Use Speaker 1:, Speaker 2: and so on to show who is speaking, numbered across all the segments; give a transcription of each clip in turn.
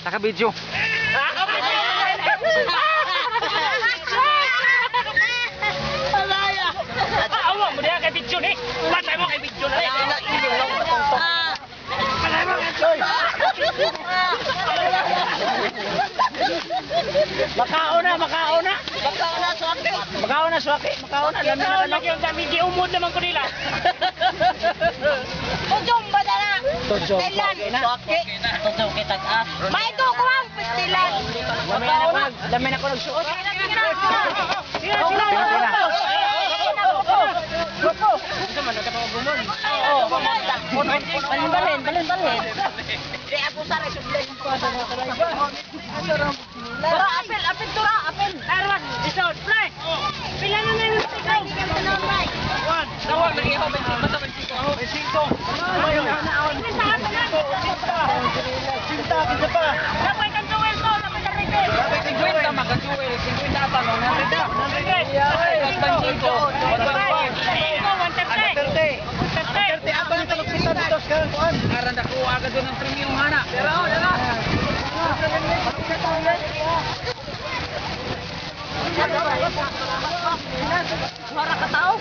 Speaker 1: Naka-video.
Speaker 2: Alaya.
Speaker 3: Awa mo diha kay video ni. Patay mo kay video na. Makauna, makauna. Makauna swaki, makauna lamin na lang yung kami di umod naman ko nila.
Speaker 2: Tujong ba na?
Speaker 1: Tujong.
Speaker 2: Pistilan.
Speaker 3: Totoo kita ah.
Speaker 2: May kukuwang pistilan.
Speaker 3: Lamin ako nagsuot.
Speaker 2: Balin. Di ako sa resulay. Pero apel tura, apel.
Speaker 3: Tarwan, isod, play. Pila na na yung ikaw. One, tawag lagi ako 25 sa 25. Cinta, kita pa. Lapay kang duel to, lapay kang rete. Lapay kang duel, magka-duel. 50 pa, no? Nandito. Karang dako agad doon ang premium mana. Dala.
Speaker 2: Suara ka tao.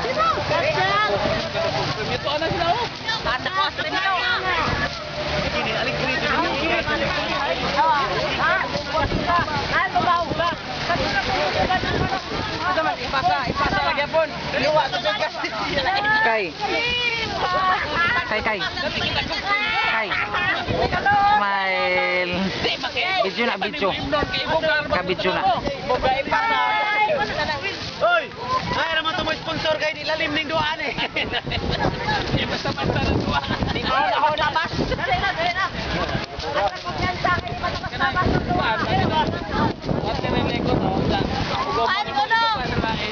Speaker 2: Sino? Kasal.
Speaker 3: Ito ana sila oh.
Speaker 2: Tanda ko sa inyo.
Speaker 3: Ini alik dito.
Speaker 2: Ano ba?
Speaker 3: Ipasa lagi pun.
Speaker 2: Liwa sa bigas.
Speaker 1: Kay. Smile. Video na, video. Ka-video na.
Speaker 3: Hoy! Ay naman to mo sponsor kay nilalim ning duaan eh. Basta-basta ng duaan.
Speaker 2: Di mo ako labas. Dali na. Ang kumpiyansa kay labas ng duwan. Ay ko no.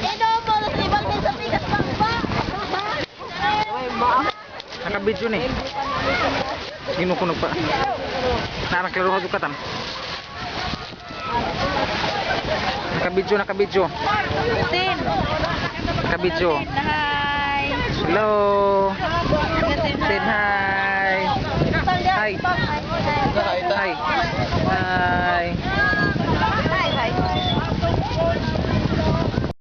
Speaker 2: Ino mo si Balde sa bigas pang ba.
Speaker 1: Naka-video ni. Sino ko nagpa? Narang klaro ka dukatan. Naka-video.
Speaker 2: Tin.
Speaker 1: Naka-video.
Speaker 2: Hi.
Speaker 1: Hello. Say hi.